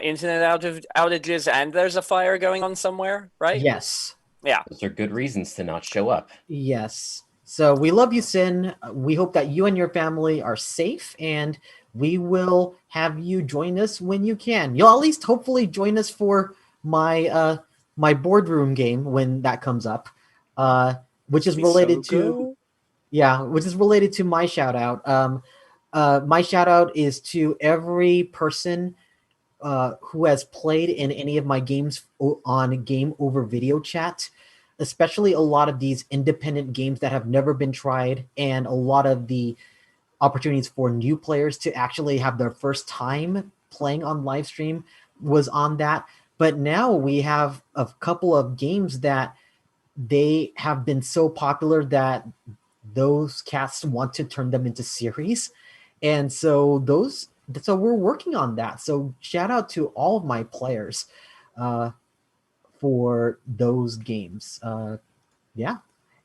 internet outages and there's a fire going on somewhere, right? Yes. Yeah. Those are good reasons to not show up. Yes. So we love you, Sin. We hope that you and your family are safe, and we will have you join us when you can. You'll at least hopefully join us for my boardroom game when that comes up, uh, which is Be related so to good. which is related to my shout out. My shout out is to every person who has played in any of my games on Game Over Video Chat, especially a lot of these independent games that have never been tried, and a lot of the opportunities for new players to actually have their first time playing on live stream was on that. But now we have a couple of games that they have been so popular that those casts want to turn them into series. And so we're working on that. So shout out to all of my players uh, for those games. Yeah.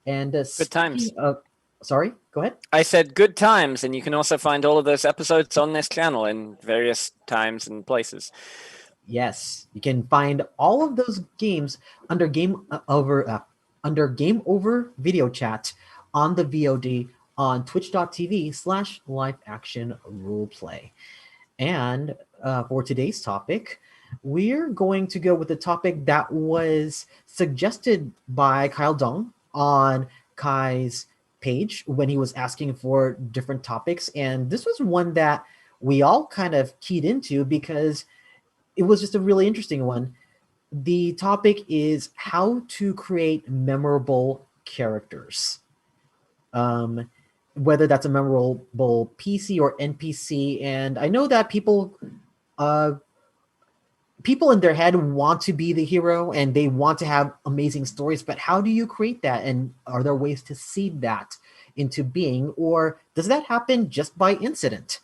And Good times. speaking of, sorry, go ahead. I said good times, and you can also find all of those episodes on this channel in various times and places. Yes, you can find all of those games under Game Over Video Chat on the VOD on twitch.tv/live action roleplay. And for today's topic, we're going to go with the topic that was suggested by Kyle Dong on Kai's page when he was asking for different topics. And this was one that we all kind of keyed into because it was just a really interesting one. The topic is how to create memorable characters. Whether that's a memorable PC or NPC. And I know that uh, people in their head want to be the hero and they want to have amazing stories, but how do you create that? And are there ways to seed that into being, or does that happen just by incident?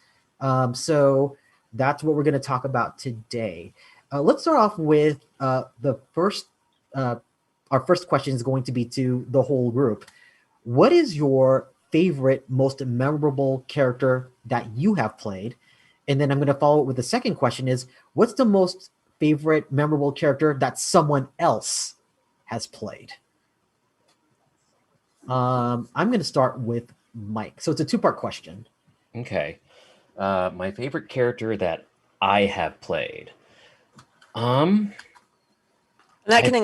So that's what we're going to talk about today. Let's start off with the first. Our first question is going to be to the whole group. What is your favorite, most memorable character that you have played? And then I'm going to follow it with the second question is, what's the most favorite, memorable character that someone else has played? I'm going to start with Mike. So it's a two-part question. Okay. My favorite character that I have played. And that can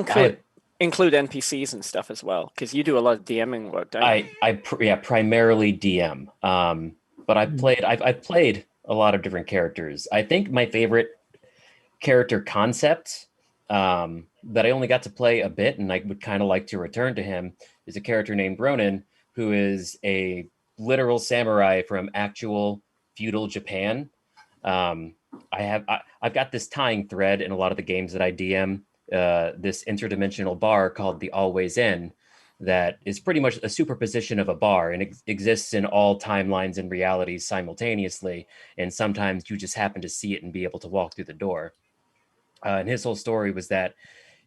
include NPCs and stuff as well, because you do a lot of DMing work, don't you? Primarily DM. But I've played a lot of different characters. I think my favorite character concept that I only got to play a bit, and I would kind of like to return to him, is a character named Ronin, who is a literal samurai from actual feudal Japan. I've got this tying thread in a lot of the games that I DM. This interdimensional bar called the Always Inn that is pretty much a superposition of a bar, and it exists in all timelines and realities simultaneously, and sometimes you just happen to see it and be able to walk through the door. And his whole story was that,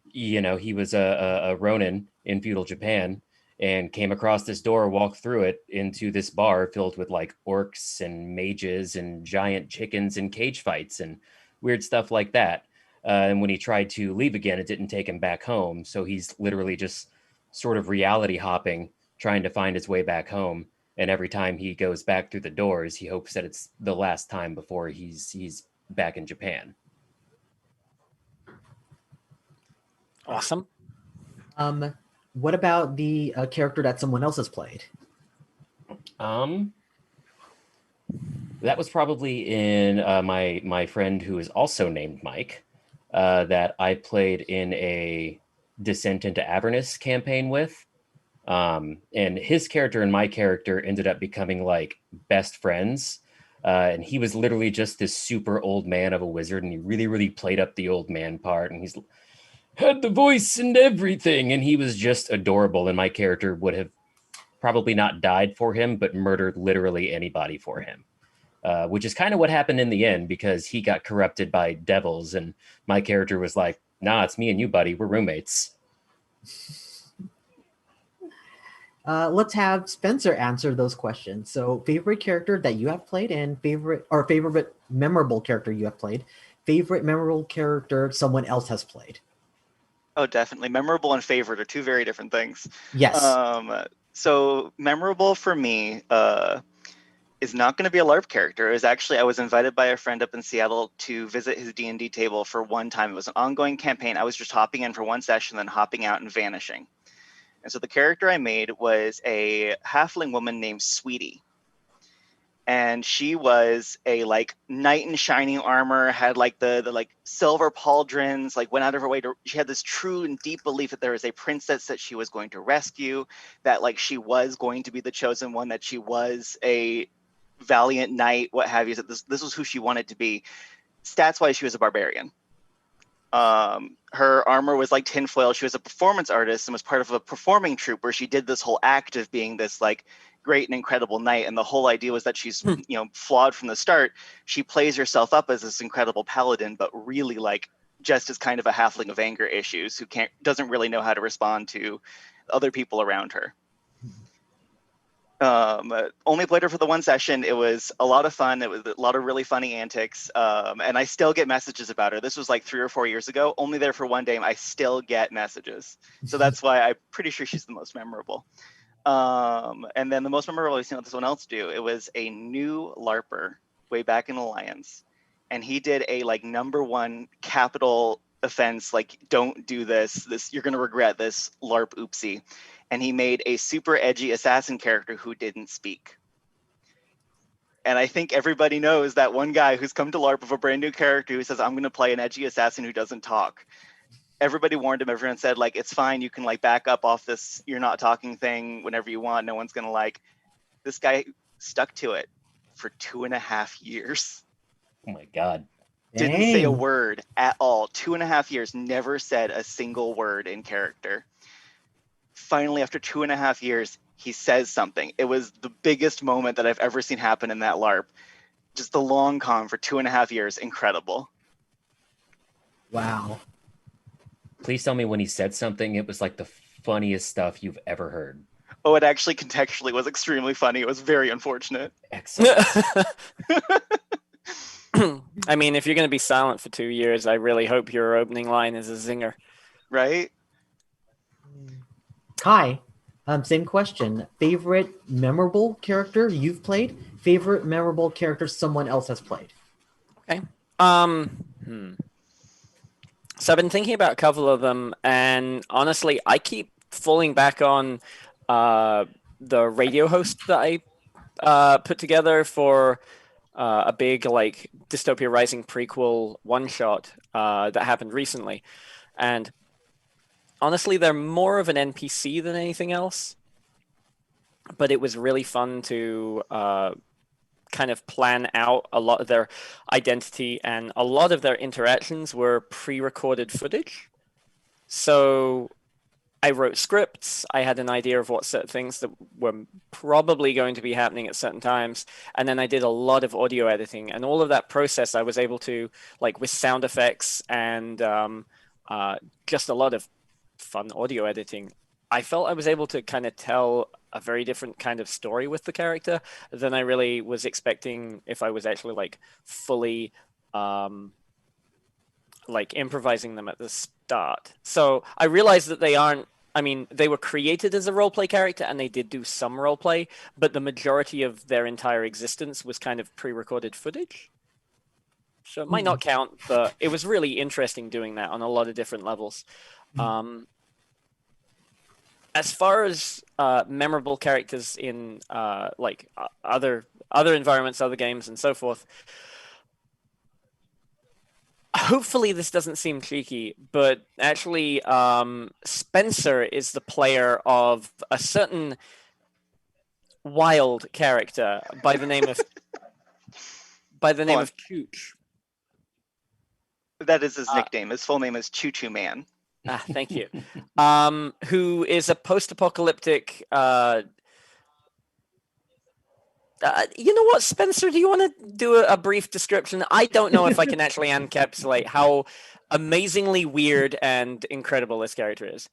he was a Ronin in feudal Japan and came across this door, walked through it into this bar filled with like orcs and mages and giant chickens and cage fights and weird stuff like that. And when he tried to leave again, it didn't take him back home. So he's literally just sort of reality hopping, trying to find his way back home. And every time he goes back through the doors, he hopes that it's the last time before he's back in Japan. Awesome. What about the character that someone else has played? That was probably in my friend who is also named Mike, that I played in a Descent into Avernus campaign with. And his character and my character ended up becoming like best friends. And he was literally just this super old man of a wizard, and he really, really played up the old man part, and he's had the voice and everything, and he was just adorable, and my character would have probably not died for him, but murdered literally anybody for him. Which is kind of what happened in the end, because he got corrupted by devils, and my character was like, nah, it's me and you, buddy. We're roommates. Let's have Spencer answer those questions. So favorite character that you have played and favorite memorable character you have played. favorite memorable character someone else has played. Oh, definitely. Memorable and favorite are two very different things. Yes. So memorable for me is not going to be a LARP character. It was actually, I was invited by a friend up in Seattle to visit his D&D table for one time. It was an ongoing campaign. I was just hopping in for one session, then hopping out and vanishing. And so the character I made was a halfling woman named Sweetie. And she was a like knight in shining armor, had like the like silver pauldrons, like went out of her way to, she had this true and deep belief that there was a princess that she was going to rescue, that like she was going to be the chosen one, that she was a valiant knight, what have you. That this was who she wanted to be. Stats wise, she was a barbarian. Her armor was like tinfoil. She was a performance artist and was part of a performing troupe where she did this whole act of being this like great and incredible knight. And the whole idea was that she's, you know, flawed from the start. She plays herself up as this incredible paladin, but really like just as kind of a halfling of anger issues who doesn't really know how to respond to other people around her. Only played her for the one session. It was a lot of fun. It was a lot of really funny antics. And I still get messages about her. This was like 3 or 4 years ago. Only there for one day. I still get messages. So that's why I'm pretty sure she's the most memorable. And then the most memorable I've seen someone else do, it was a new LARPer way back in Alliance. And he did a like #1 capital offense, like don't do this, you're going to regret this LARP oopsie. And he made a super edgy assassin character who didn't speak. And I think everybody knows that one guy who's come to LARP with a brand new character who says, I'm going to play an edgy assassin who doesn't talk. Everybody warned him. Everyone said, like, it's fine. You can like back up off this you're not talking thing whenever you want. No one's going to like. This guy stuck to it for 2.5 years. Oh my God. Didn't say a word at all. 2.5 years, never said a single word in character. Finally, after 2.5 years, he says something. It was the biggest moment that I've ever seen happen in that LARP. Just the long con for 2.5 years. Incredible. Wow. Please tell me when he said something, it was like the funniest stuff you've ever heard. Oh, it actually contextually was extremely funny. It was very unfortunate. Excellent. I mean, if you're going to be silent for 2 years, I really hope your opening line is a zinger. Right? Kai, same question. Favorite memorable character you've played? Favorite memorable character someone else has played? Okay. So I've been thinking about a couple of them, and honestly, I keep falling back on the radio host that I put together for a big like Dystopia Rising prequel one-shot that happened recently. And honestly, they're more of an NPC than anything else. But it was really fun to kind of plan out a lot of their identity, and a lot of their interactions were pre-recorded footage. So I wrote scripts. I had an idea of what certain things that were probably going to be happening at certain times. And then I did a lot of audio editing, and all of that process I was able to, like with sound effects and just a lot of fun audio editing, I felt I was able to kind of tell a very different kind of story with the character than I really was expecting if I was actually like fully like improvising them at the start. So I realized that they aren't, I mean, they were created as a roleplay character and they did do some roleplay, but the majority of their entire existence was kind of pre-recorded footage. So it might not count, but it was really interesting doing that on a lot of different levels. As far as memorable characters in like other environments, other games, and so forth, hopefully this doesn't seem cheeky, but actually Spencer is the player of a certain wild character by the name of Chooch. That is his nickname. His full name is Choo Choo Man. Thank you. Who is a post-apocalyptic you know what, Spencer, do you want to do a brief description? I don't know if I can actually encapsulate how amazingly weird and incredible this character is.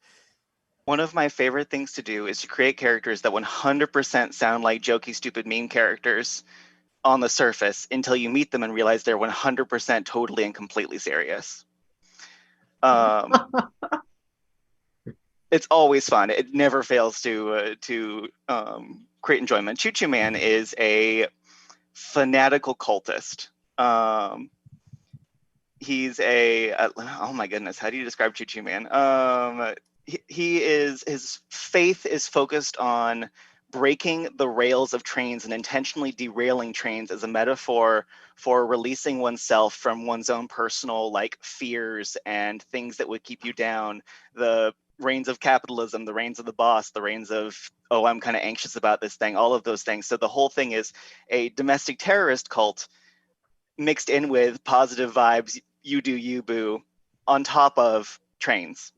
One of my favorite things to do is to create characters that 100% sound like jokey, stupid meme characters on the surface until you meet them and realize they're 100% totally and completely serious. It's always fun. It never fails to create enjoyment. Choo Choo Man is a fanatical cultist. He's oh my goodness, how do you describe Choo Choo Man? His faith is focused on breaking the rails of trains and intentionally derailing trains as a metaphor for releasing oneself from one's own personal fears and things that would keep you down. The reins of capitalism, the reins of the boss, the reins of, oh, I'm kind of anxious about this thing, all of those things. So the whole thing is a domestic terrorist cult mixed in with positive vibes, you do you, boo, on top of trains.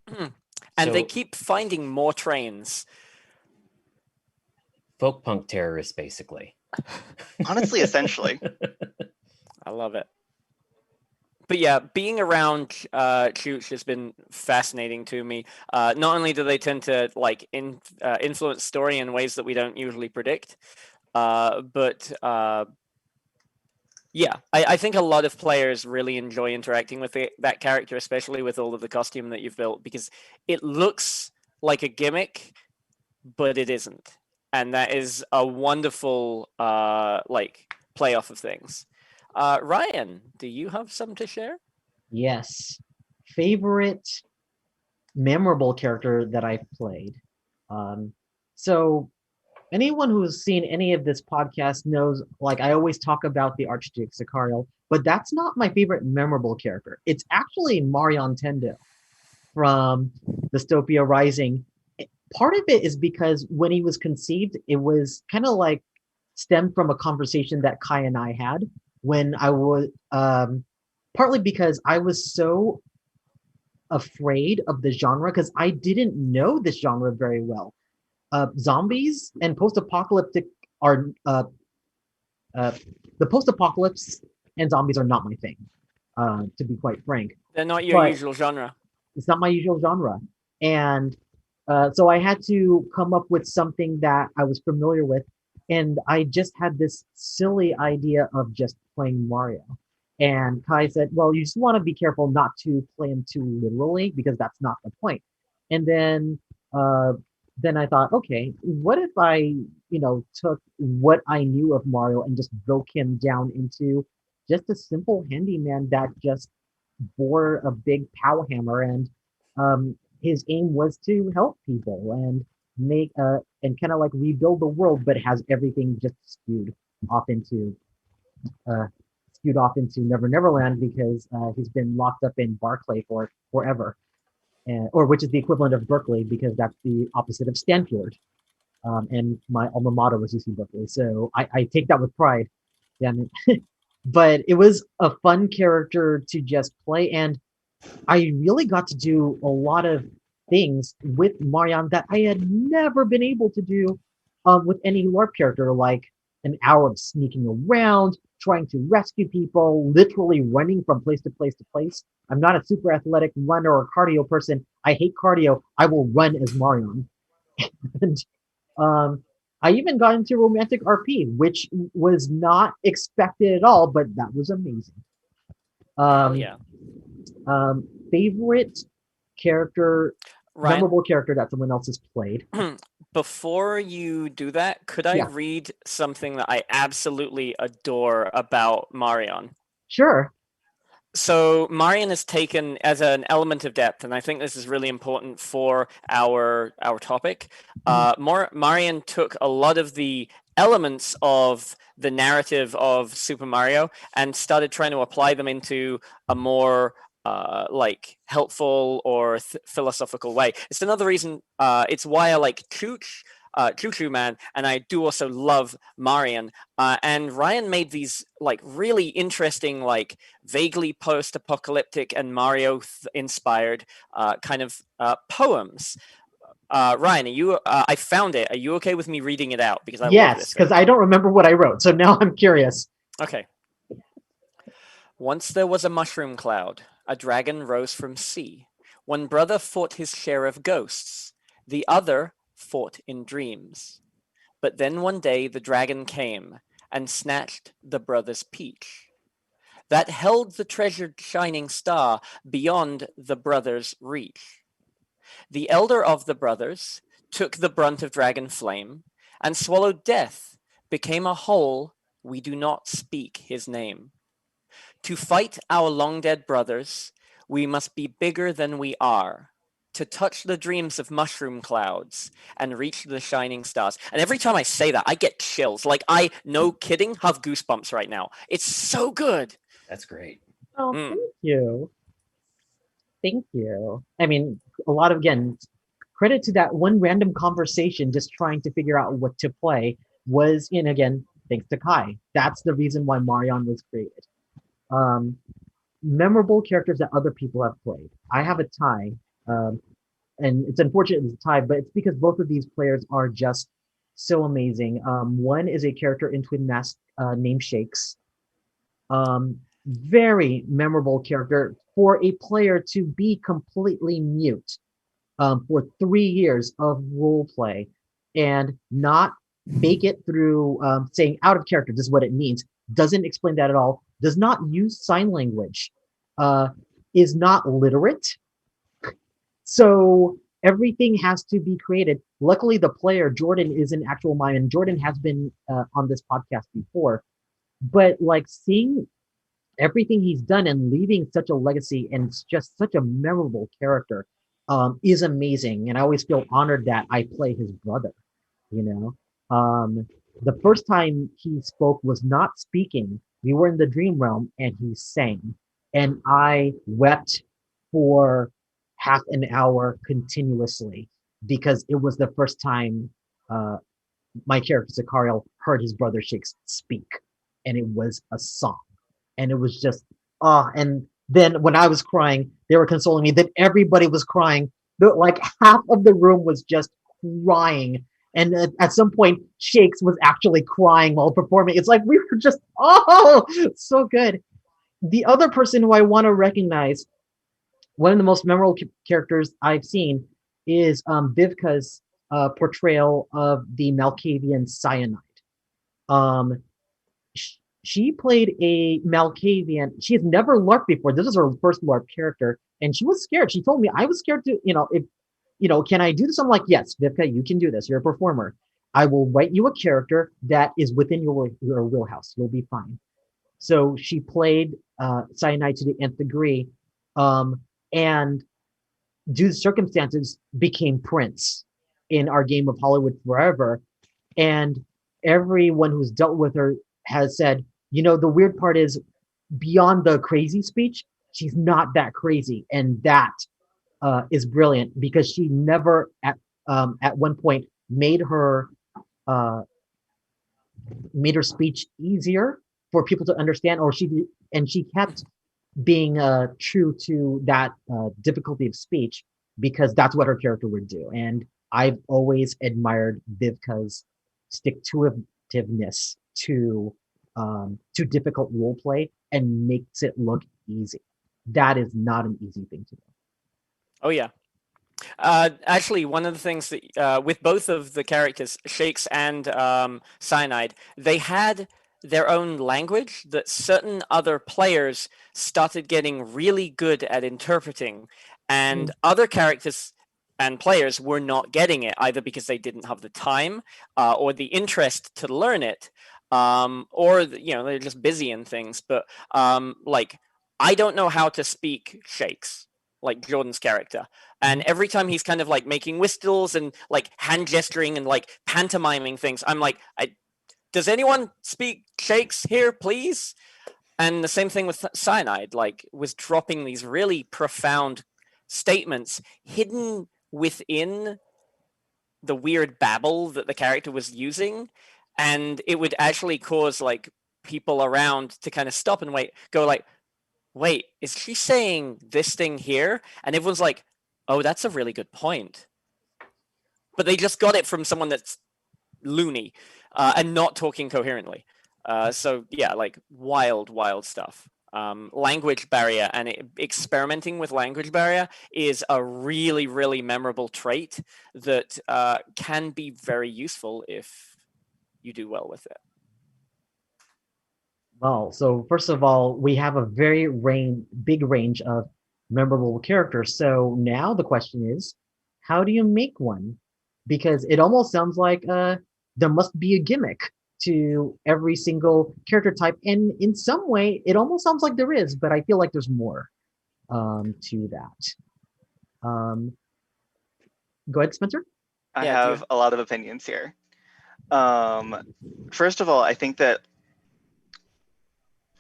And they keep finding more trains. Folk punk terrorists, basically. Honestly, essentially. I love it. But yeah, being around Chooch has been fascinating to me. Not only do they tend to influence story in ways that we don't usually predict, but yeah, I think a lot of players really enjoy interacting with that character, especially with all of the costume that you've built, because it looks like a gimmick, but it isn't. And that is a wonderful play off of things. Ryan, do you have some to share? Yes. Favorite memorable character that I've played. So anyone who's seen any of this podcast knows, I always talk about the Archduke Sicario, but that's not my favorite memorable character. It's actually Marion Tendo from Dystopia Rising. Part of it is because when he was conceived, it was kind of stemmed from a conversation that Kai and I had when I was, partly because I was so afraid of the genre because I didn't know this genre very well. Zombies and post-apocalyptic are the post-apocalypse and zombies are not my thing, to be quite frank. They're not your usual genre. It's not my usual genre, and so I had to come up with something that I was familiar with, and I just had this silly idea of just playing Mario. And Kai said, "Well, you just want to be careful not to play him too literally because that's not the point." And then I thought, okay, what if I, took what I knew of Mario and just broke him down into just a simple handyman that just bore a big power hammer, and his aim was to help people and make and kind of rebuild the world, but has everything just uh, skewed off into Never Never Land because he's been locked up in Barclay for forever. Or which is the equivalent of Berkeley because that's the opposite of Stanford. And my alma mater was UC Berkeley, so I take that with pride. Damn it. But it was a fun character to just play, and I really got to do a lot of things with Marion that I had never been able to do with any LARP character, like an hour of sneaking around, trying to rescue people, literally running from place to place to place. I'm not a super athletic runner or cardio person. I hate cardio. I will run as Marion. And I even got into romantic RP, which was not expected at all, but that was amazing. Hell yeah. Favorite character, Ryan, memorable character that someone else has played. before you do that, could I read something that I absolutely adore about Marion? Sure. So Marion is taken as an element of depth, and I think this is really important for our topic. Marion took a lot of the elements of the narrative of Super Mario and started trying to apply them into a more helpful or philosophical way. It's another reason. It's why I like Choo Choo Man, and I do also love Marion. And Ryan made these really interesting, vaguely post-apocalyptic and Mario-inspired kind of poems. Ryan, are you? I found it. Are you okay with me reading it out? Because I love this. Yes, because I don't remember what I wrote, so now I'm curious. Okay. Once there was a mushroom cloud. A dragon rose from sea. One brother fought his share of ghosts. The other fought in dreams. But then one day the dragon came and snatched the brother's peach that held the treasured shining star beyond the brothers' reach. The elder of the brothers took the brunt of dragon flame and swallowed death, became a whole, we do not speak his name. To fight our long dead brothers, we must be bigger than we are. To touch the dreams of mushroom clouds and reach the shining stars. And every time I say that, I get chills. Like, I, no kidding, have goosebumps right now. It's so good. That's great. Oh, Mm. thank you. Thank you. I mean, a lot of, again, credit to that one random conversation just trying to figure out what to play was, and again, thanks to Kai. That's the reason why Marion was created. Memorable characters that other people have played. I have a tie, and it's unfortunate it's a tie, but it's because both of these players are just so amazing. One is a character in Twin Mask named Shakes. Very memorable character for a player to be completely mute for 3 years of role play and not make it through saying out of character. This is what it means. Doesn't explain that at all. Does not use sign language. Is not literate. So everything has to be created. Luckily, the player Jordan is an actual mime, and Jordan has been on this podcast before. But like seeing everything he's done and leaving such a legacy and just such a memorable character is amazing. And I always feel honored that I play his brother, you know. The first time he spoke was not speaking. We were in the dream realm and he sang. And I wept for half an hour continuously because it was the first time my character Zachariel heard his brother Shakes speak. And it was a song. And it was just and then when I was crying, they were consoling me. Then everybody was crying. Like half of the room was just crying. And at some point, Shakes was actually crying while performing. It's like we were just so good. The other person who I want to recognize, one of the most memorable characters I've seen, is Vivka's portrayal of the Malkavian Cyanide. She played a Malkavian. She has never LARPed before. This is her first LARP character, and she was scared. She told me, I was scared to, can I do this? I'm like, yes, Vivka, you can do this. You're a performer. I will write you a character that is within your wheelhouse. You'll be fine. So she played Cyanide to the nth degree, and due to circumstances, became Prince in our game of Hollywood Forever. And everyone who's dealt with her has said, the weird part is beyond the crazy speech, she's not that crazy. And that is brilliant because she never at one point made her speech easier for people to understand, she kept being true to that difficulty of speech because that's what her character would do. And I've always admired Vivka's stick-to-itiveness to difficult role play and makes it look easy. That is not an easy thing to do. Oh yeah. Actually, one of the things that with both of the characters, Shakes and Cyanide, they had their own language that certain other players started getting really good at interpreting, and other characters and players were not getting it, either because they didn't have the time or the interest to learn it, or they're just busy in things. But like, I don't know how to speak Shakes, like Jordan's character. And every time he's kind of like making whistles and like hand gesturing and like pantomiming things, I'm like, does anyone speak Shakes here, please? And the same thing with Cyanide, like was dropping these really profound statements hidden within the weird babble that the character was using. And it would actually cause like people around to kind of stop and go like, wait, is she saying this thing here? And everyone's like, oh, that's a really good point. But they just got it from someone that's loony and not talking coherently. So yeah, like wild stuff. Language barrier and experimenting with language barrier is a really, really memorable trait that can be very useful if you do well with it. Well, so first of all, we have a very big range of memorable characters. So now the question is, how do you make one? Because it almost sounds like there must be a gimmick to every single character type, and in some way, it almost sounds like there is, but I feel like there's more to that. Go ahead, Spencer. I Yeah, do you? have a lot of opinions here. First of all, I think that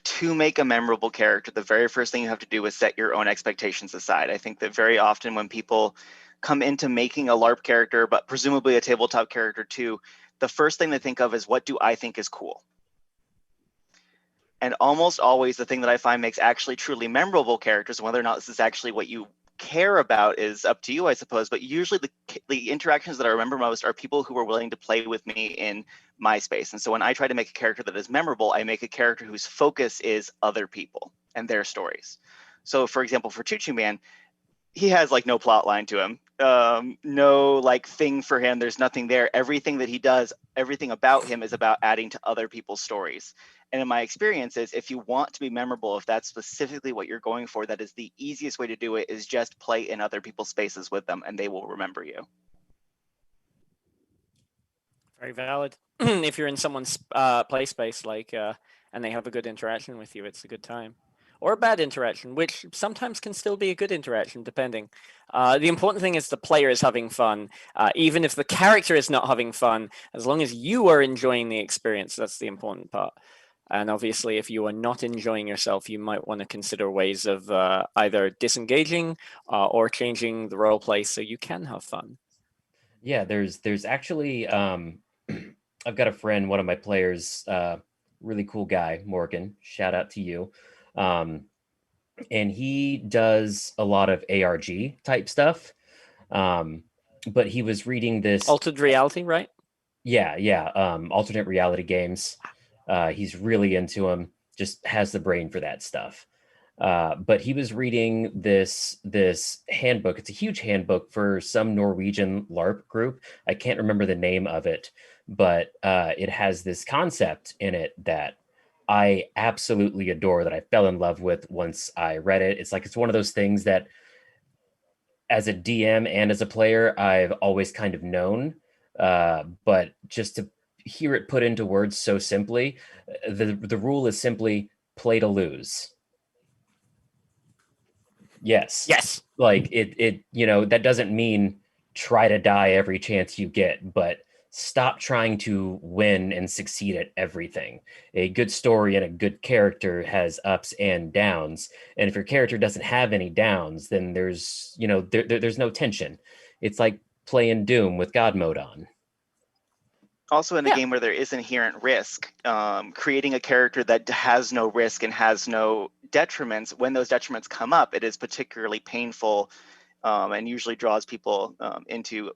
to make a memorable character, the very first thing you have to do is set your own expectations aside. I think that very often when people come into making a LARP character, but presumably a tabletop character too, the first thing they think of is, what do I think is cool? And almost always the thing that I find makes actually truly memorable characters, whether or not this is actually what you care about is up to you, I suppose. But usually the interactions that I remember most are people who are willing to play with me in my space. And so when I try to make a character that is memorable, I make a character whose focus is other people and their stories. So for example, for Choo Choo Man, he has like no plot line to him, no like thing for him. There's nothing there. Everything that he does, everything about him is about adding to other people's stories. And in my experience is, if you want to be memorable, if that's specifically what you're going for, that is the easiest way to do it, is just play in other people's spaces with them and they will remember you. Very valid. If you're in someone's play space, like, and they have a good interaction with you, it's a good time. Or a bad interaction, which sometimes can still be a good interaction, depending. The important thing is the player is having fun. Even if the character is not having fun, as long as you are enjoying the experience, that's the important part. And obviously, if you are not enjoying yourself, you might want to consider ways of either disengaging or changing the role play so you can have fun. Yeah, there's actually I've got a friend, one of my players, really cool guy, Morgan. Shout out to you. And he does a lot of ARG type stuff. But he was reading this Altered reality, right? yeah, alternate reality games. He's really into them, just has the brain for that stuff. But he was reading this handbook. It's a huge handbook for some Norwegian LARP group. I can't remember the name of it, but it has this concept in it that I absolutely adore, that I fell in love with once I read it. It's one of those things that as a DM and as a player, I've always kind of known, but just to hear it put into words so simply, the rule is simply play to lose. Yes. Yes. Like it, that doesn't mean try to die every chance you get, but stop trying to win and succeed at everything. A good story and a good character has ups and downs. And if your character doesn't have any downs, then there's, there's no tension. It's like playing Doom with God mode on. Also, in a game where there is inherent risk, creating a character that has no risk and has no detriments, when those detriments come up, it is particularly painful, and usually draws people into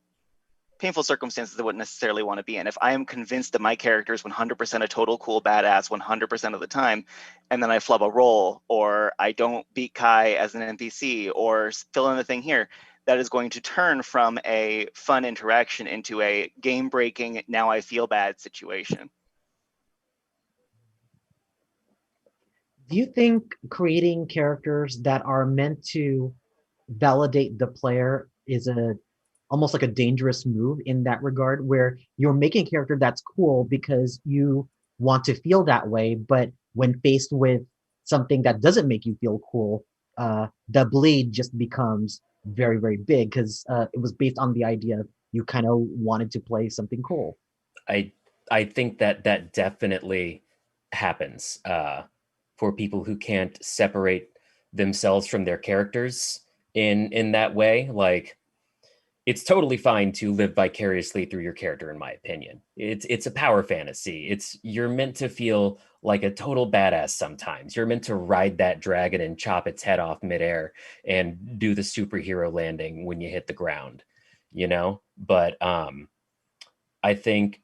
painful circumstances they wouldn't necessarily want to be in. If I am convinced that my character is 100% a total cool badass 100% of the time, and then I flub a roll, or I don't beat Kai as an NPC, or fill in the thing here, that is going to turn from a fun interaction into a game-breaking, now I feel bad situation. Do you think creating characters that are meant to validate the player is almost like a dangerous move in that regard, where you're making a character that's cool because you want to feel that way, but when faced with something that doesn't make you feel cool, the bleed just becomes very, very big because it was based on the idea you kind of wanted to play something cool. I think that definitely happens for people who can't separate themselves from their characters in that way. Like, it's totally fine to live vicariously through your character, in my opinion. It's a power fantasy. You're meant to feel like a total badass sometimes. You're meant to ride that dragon and chop its head off midair and do the superhero landing when you hit the ground, But I think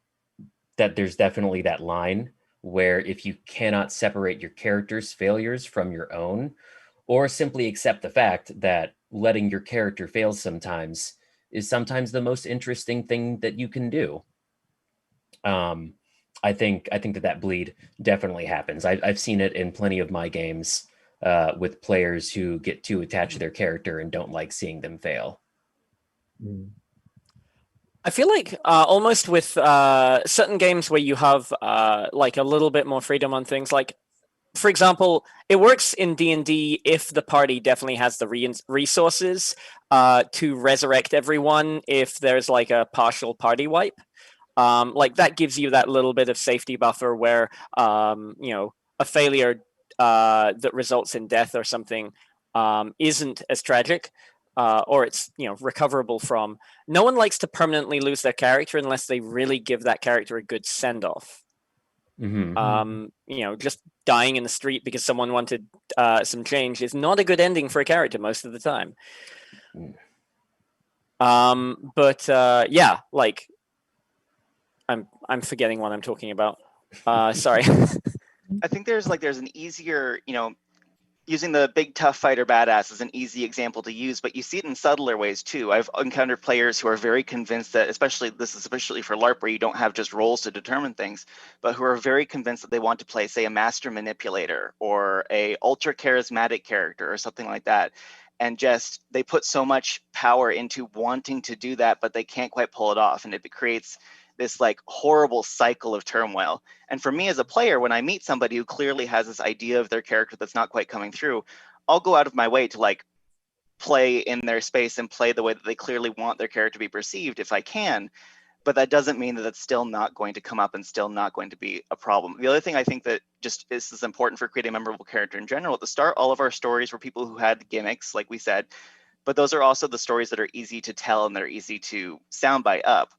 that there's definitely that line where if you cannot separate your character's failures from your own, or simply accept the fact that letting your character fail sometimes is sometimes the most interesting thing that you can do. I think that bleed definitely happens. I've seen it in plenty of my games with players who get too attached to their character and don't like seeing them fail. Mm. I feel like almost with certain games where you have like a little bit more freedom on things, like for example, it works in D&D if the party definitely has the resources to resurrect everyone if there's like a partial party wipe. Like that gives you that little bit of safety buffer where a failure that results in death or something isn't as tragic, or it's recoverable from. No one likes to permanently lose their character unless they really give that character a good send off. Just dying in the street because someone wanted some change is not a good ending for a character most of the time. Yeah, like I'm forgetting what I'm talking about. Sorry. I think there's an easier, using the big tough fighter badass is an easy example to use, but you see it in subtler ways too. I've encountered players who are very convinced that, especially for LARP where you don't have just roles to determine things, but who are very convinced that they want to play, say, a master manipulator or a ultra charismatic character or something like that. And just they put so much power into wanting to do that, but they can't quite pull it off. And it creates this like horrible cycle of turmoil. And for me as a player, when I meet somebody who clearly has this idea of their character that's not quite coming through, I'll go out of my way to like play in their space and play the way that they clearly want their character to be perceived if I can. But that doesn't mean that it's still not going to come up and still not going to be a problem. The other thing I think that just is important for creating a memorable character in general, at the start, all of our stories were people who had gimmicks, like we said, but those are also the stories that are easy to tell and they're easy to soundbite up.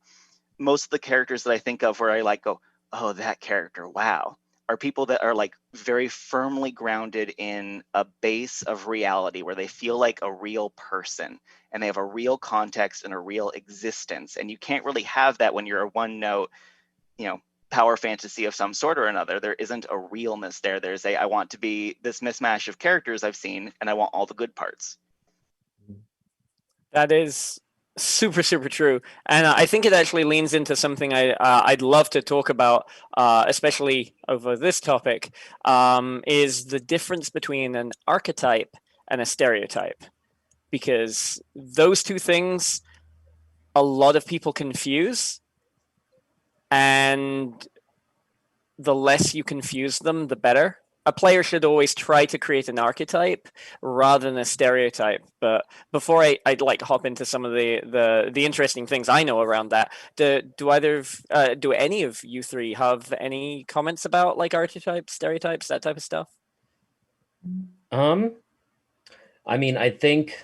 Most of the characters that I think of where I like go, oh, that character, wow, are people that are like very firmly grounded in a base of reality where they feel like a real person and they have a real context and a real existence. And you can't really have that when you're a one note, power fantasy of some sort or another. There isn't a realness there. There's I want to be this mismatch of characters I've seen and I want all the good parts. That is super super true, and I think it actually leans into something I'd love to talk about, especially over this topic, is the difference between an archetype and a stereotype, because those two things a lot of people confuse, and the less you confuse them, the better. A player should always try to create an archetype rather than a stereotype. But before I'd like to hop into some of the interesting things I know around that, do any of you three have any comments about like archetypes, stereotypes, that type of stuff? I mean, I think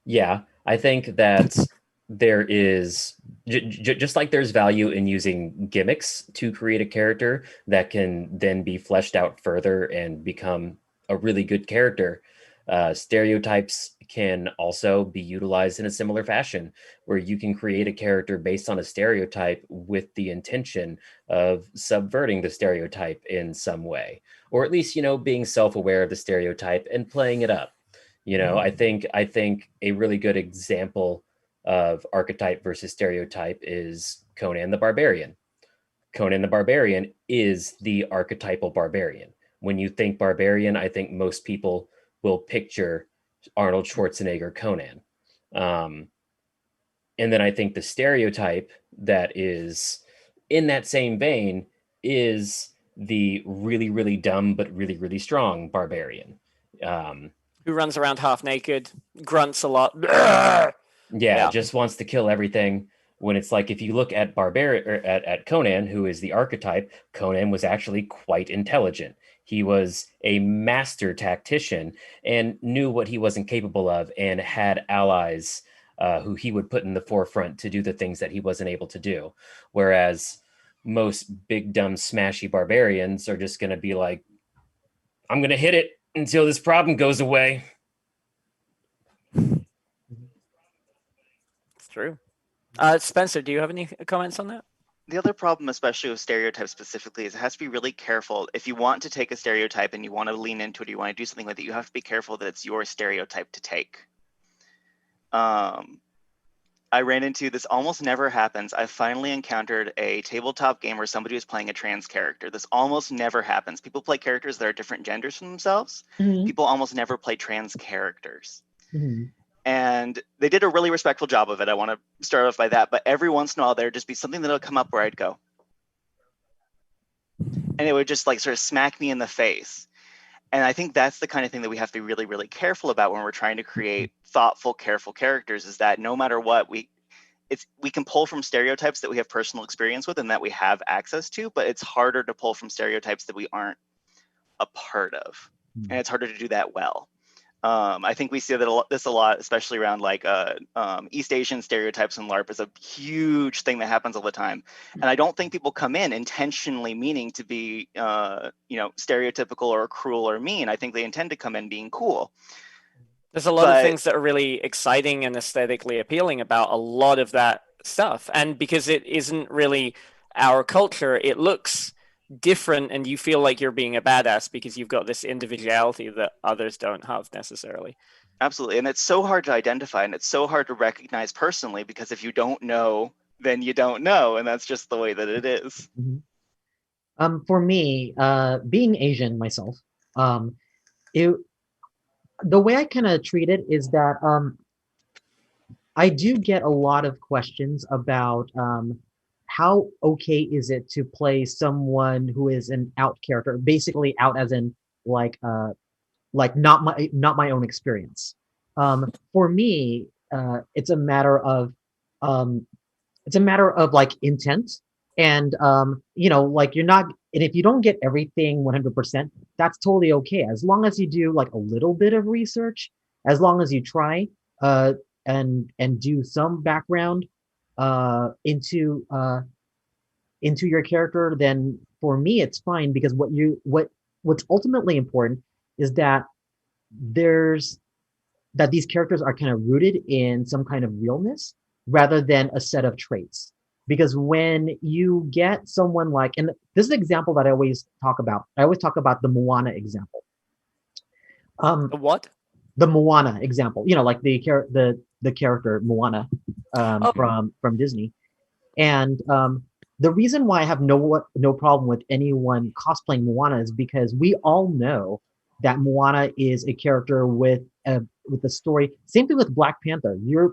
that there is just like there's value in using gimmicks to create a character that can then be fleshed out further and become a really good character. Stereotypes can also be utilized in a similar fashion, where you can create a character based on a stereotype with the intention of subverting the stereotype in some way, or at least, being self-aware of the stereotype and playing it up. I think a really good example of archetype versus stereotype is Conan the Barbarian. Conan the Barbarian is the archetypal barbarian. When you think barbarian, I think most people will picture Arnold Schwarzenegger Conan. And then I think the stereotype that is in that same vein is the really, really dumb but really, really strong barbarian. Who runs around half naked, grunts a lot. Yeah, just wants to kill everything. When it's like, if you look at at Conan, who is the archetype, Conan was actually quite intelligent. He was a master tactician and knew what he wasn't capable of, and had allies who he would put in the forefront to do the things that he wasn't able to do. Whereas most big dumb smashy barbarians are just going to be like, I'm going to hit it until this problem goes away. It's true. Spencer, do you have any comments on that? The other problem, especially with stereotypes specifically, is it has to be really careful. If you want to take a stereotype and you want to lean into it, you want to do something with it, you have to be careful that it's your stereotype to take. I ran into this almost never happens. I finally encountered a tabletop game where somebody was playing a trans character. This almost never happens. People play characters that are different genders from themselves. Mhm. People almost never play trans characters. Mhm. And they did a really respectful job of it. I want to start off by that. But every once in a while, there'd just be something that'll come up where I'd go, and it would just like sort of smack me in the face. And I think that's the kind of thing that we have to be really, really careful about when we're trying to create thoughtful, careful characters, is that no matter what, we can pull from stereotypes that we have personal experience with and that we have access to, but it's harder to pull from stereotypes that we aren't a part of. And it's harder to do that well. I think we see this a lot, especially around like East Asian stereotypes and LARP is a huge thing that happens all the time. And I don't think people come in intentionally meaning to be, stereotypical or cruel or mean. I think they intend to come in being cool. There's a lot of things that are really exciting and aesthetically appealing about a lot of that stuff. And because it isn't really our culture, it looks different and you feel like you're being a badass because you've got this individuality that others don't have necessarily. Absolutely. And it's so hard to identify and it's so hard to recognize personally, because if you don't know, then you don't know. And that's just the way that it is. For me, being Asian myself, it the way I kind of treat it is that I do get a lot of questions about how okay is it to play someone who is an out character, basically out as in like not my own experience. For me, it's a matter of um, like intent, and like you're not, and if you don't get everything 100%, that's totally okay, as long as you do like a little bit of research, as long as you try uh and do some background into your character, then for me it's fine, because what's ultimately important is that there's that these characters are kind of rooted in some kind of realness rather than a set of traits. Because when you get someone like, and this is an example that I always talk about the Moana example. What? The Moana example, like the character Moana Oh. from Disney. And the reason why I have no problem with anyone cosplaying Moana is because we all know that Moana is a character with a story. Same thing with Black Panther. You're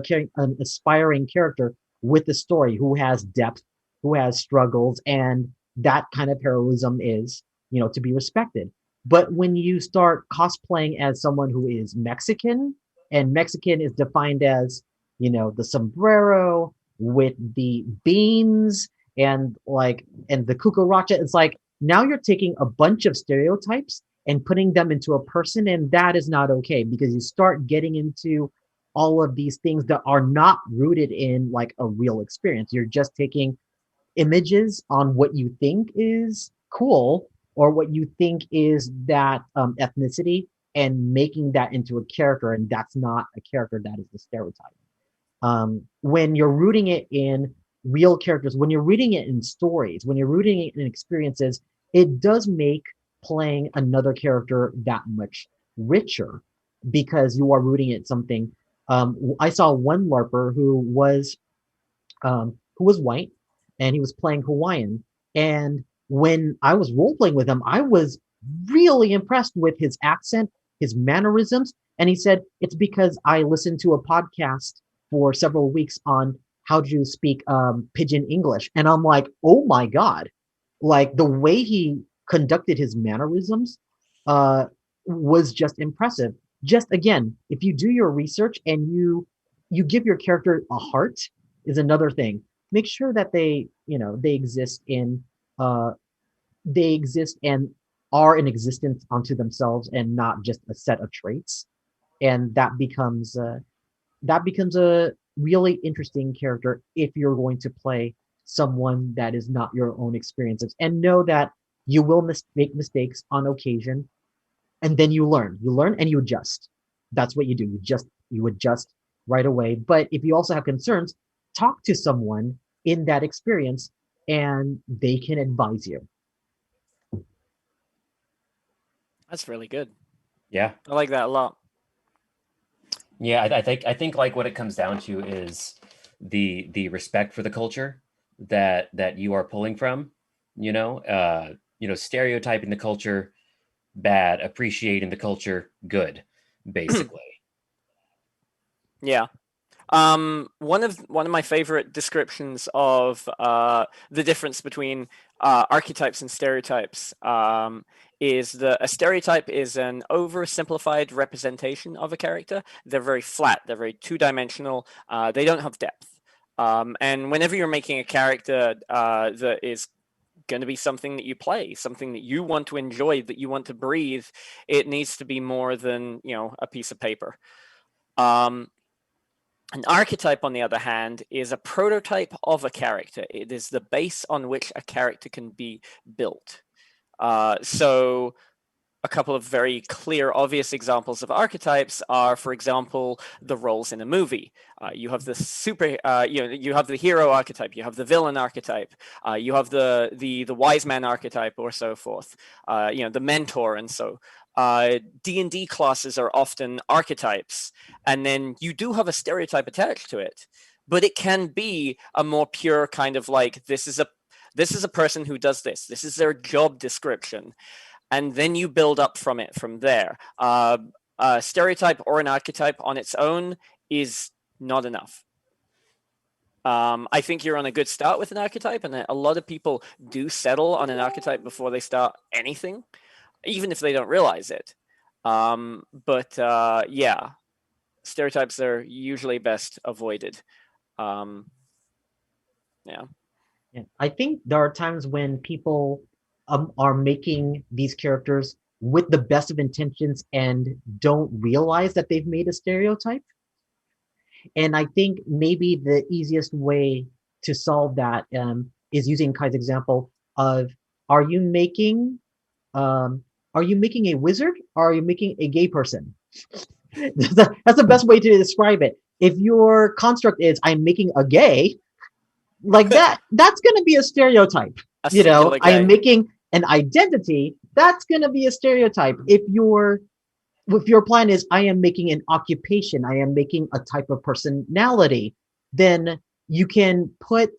carrying an aspiring character with a story who has depth, who has struggles, and that kind of heroism is, to be respected. But when you start cosplaying as someone who is Mexican, and Mexican is defined as, the sombrero with the beans and the cucaracha, it's like now you're taking a bunch of stereotypes and putting them into a person, and that is not okay, because you start getting into all of these things that are not rooted in like a real experience. You're just taking images on what you think is cool or what you think is that ethnicity, and making that into a character, and that's not a character, that is the stereotype. When you're rooting it in real characters, when you're reading it in stories, when you're rooting it in experiences, it does make playing another character that much richer, because you are rooting it something. I saw one LARPer who was white, and he was playing Hawaiian. And when I was role playing with him, I was really impressed with his accent, his mannerisms. And he said, it's because I listened to a podcast for several weeks on how to speak pidgin English. And I'm like, oh my God, like the way he conducted his mannerisms uh, was just impressive. Just again, if you do your research and you give your character a heart, is another thing. Make sure that they exist in uh, they exist and are in existence unto themselves, and not just a set of traits. And that becomes a really interesting character if you're going to play someone that is not your own experiences. And know that you will make mistakes on occasion, and then you learn and you adjust. That's what you do. You adjust right away. But if you also have concerns, talk to someone in that experience, and they can advise you. That's really good. Yeah. I like that a lot. Yeah, I think like what it comes down to is the respect for the culture that you are pulling from. Stereotyping the culture bad, appreciating the culture good, basically. Yeah. One of my favorite descriptions of the difference between archetypes and stereotypes is that a stereotype is an oversimplified representation of a character. They're very flat. They're very two-dimensional. They don't have depth. And whenever you're making a character that is going to be something that you play, something that you want to enjoy, that you want to breathe, it needs to be more than a piece of paper. Um, an archetype, on the other hand, is a prototype of a character. It is the base on which a character can be built. So a couple of very clear, obvious examples of archetypes are, for example, the roles in a movie. You have the you have the hero archetype, you have the villain archetype, you have the wise man archetype, or so forth. The mentor, and so. D&D classes are often archetypes, and then you do have a stereotype attached to it, but it can be a more pure kind of like this is a person who does this. This is their job description, and then you build up from it from there. A stereotype or an archetype on its own is not enough. I think you're on a good start with an archetype, and a lot of people do settle on an archetype before they start anything, even if they don't realize it. But yeah, stereotypes are usually best avoided. Um, yeah. Yeah. I think there are times when people are making these characters with the best of intentions and don't realize that they've made a stereotype. And I think maybe the easiest way to solve that is using Kai's example of are you making um, are you making a wizard or are you making a gay person? That's the best way to describe it. If your construct is I'm making a gay, like that's going to be a stereotype. A singular I am gay. making an identity, that's going to be a stereotype. If your plan is I am making an occupation, I am making a type of personality, then you can put